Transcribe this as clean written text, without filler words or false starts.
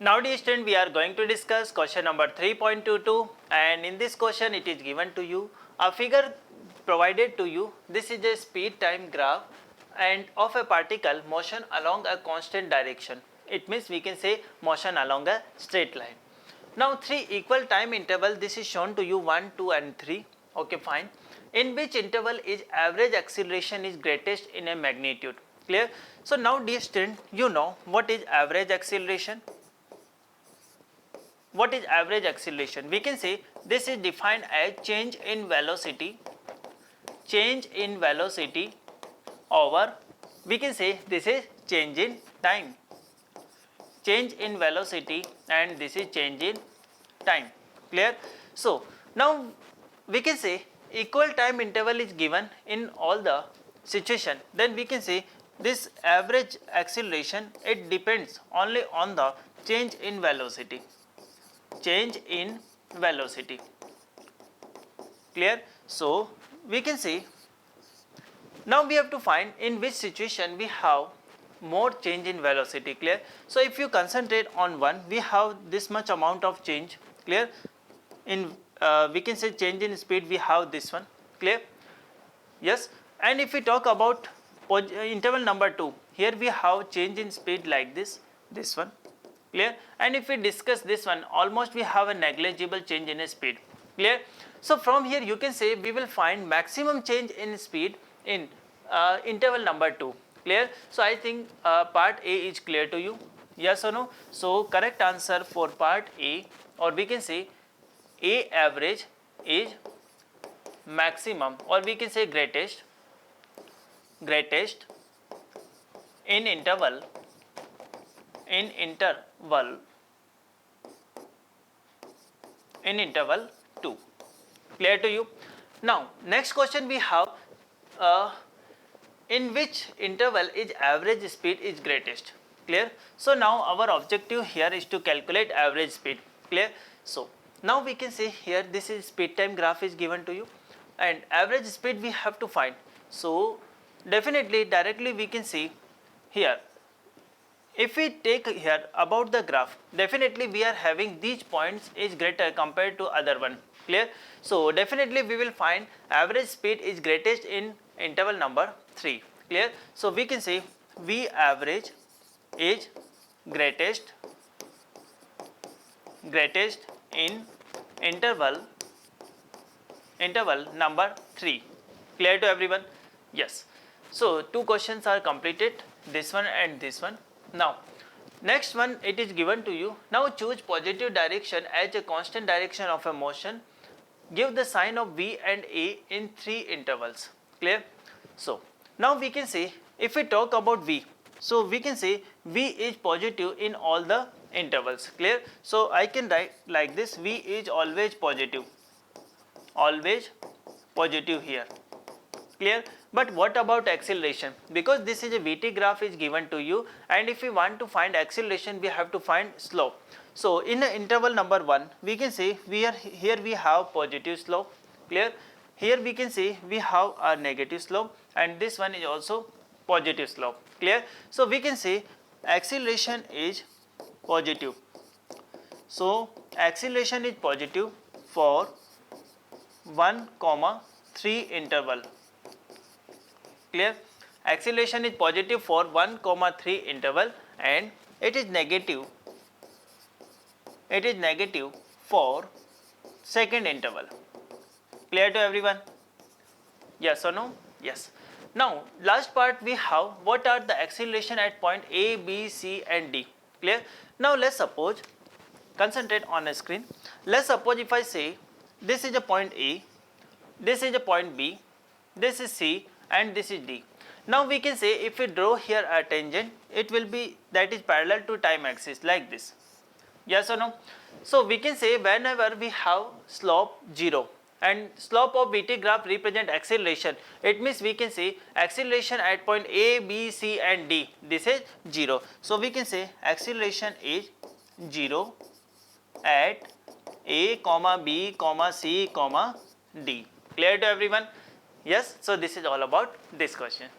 Now dear student, we are going to discuss question number 3.22, and in this question it is given to you a figure provided to you. This is a speed time graph and of a particle motion along a constant direction. It means we can say motion along a straight line. Now three equal time interval, this is shown to you 1, 2 and 3. Okay, fine. In which interval is average acceleration is greatest in a magnitude? Clear? So now dear student, you know what is average acceleration? What is average acceleration? We can say this is defined as change in velocity over, we can say this is change in time, change in velocity, and this is change in time. Clear? So now we can say equal time interval is given in all the situation, then we can say this average acceleration, it depends only on the change in velocity. Change in velocity. Clear? So we can say now we have to find in which situation we have more change in velocity. Clear? So if you concentrate on one, we have this much amount of change. Clear? In we can say change in speed, we have this one. Clear? Yes. And if we talk about interval number 2, here we have change in speed like this one. Clear? And if we discuss this one, almost we have a negligible change in speed. Clear? So from here you can say we will find maximum change in speed in interval number 2. Clear? So I think part A is clear to you. Yes or no? So correct answer for part A, or we can say A average is maximum, or we can say greatest in interval 2. Clear to you? Now next question we have, in which interval is average speed is greatest? Clear? So now our objective here is to calculate average speed. Clear? So now we can say here this is speed time graph is given to you, and average speed we have to find. So definitely directly we can see here, if we take here about the graph, definitely we are having these points is greater compared to other one. Clear? So definitely we will find average speed is greatest in interval number 3. Clear? So we can say V average is greatest in interval number 3. Clear to everyone? Yes. So two questions are completed, this one and this one. Now next one, it is given to you. Now choose positive direction as a constant direction of a motion. Give the sign of V and A in 3 intervals. Clear? So now we can say if we talk about V, so we can say V is positive in all the intervals. Clear? So I can write like this, V is always positive here. Clear? But what about acceleration? Because this is a VT graph is given to you, and if we want to find acceleration, we have to find slope. So in the interval number 1, we can say here we have positive slope. Clear? Here we can say we have a negative slope, and this one is also positive slope. Clear? So we can say acceleration is positive. So acceleration is positive for 1, 3 interval. Clear? Acceleration is positive for 1, 3 interval, and it is negative for second interval. Clear to everyone? Yes or no? Yes. Now last part we have what are the acceleration at point A, B, C and D. Clear? Now let's suppose, concentrate on a screen. Let's suppose if I say this is a point A, this is a point B, this is C and this is D. Now we can say if we draw here a tangent, it will be that is parallel to time axis like this. Yes or no? So we can say whenever we have slope 0 and slope of VT graph represent acceleration, it means we can say acceleration at point A, B, C and D, this is 0. So we can say acceleration is 0 at A, B, C, D. Clear to everyone? Yes. So this is all about this question.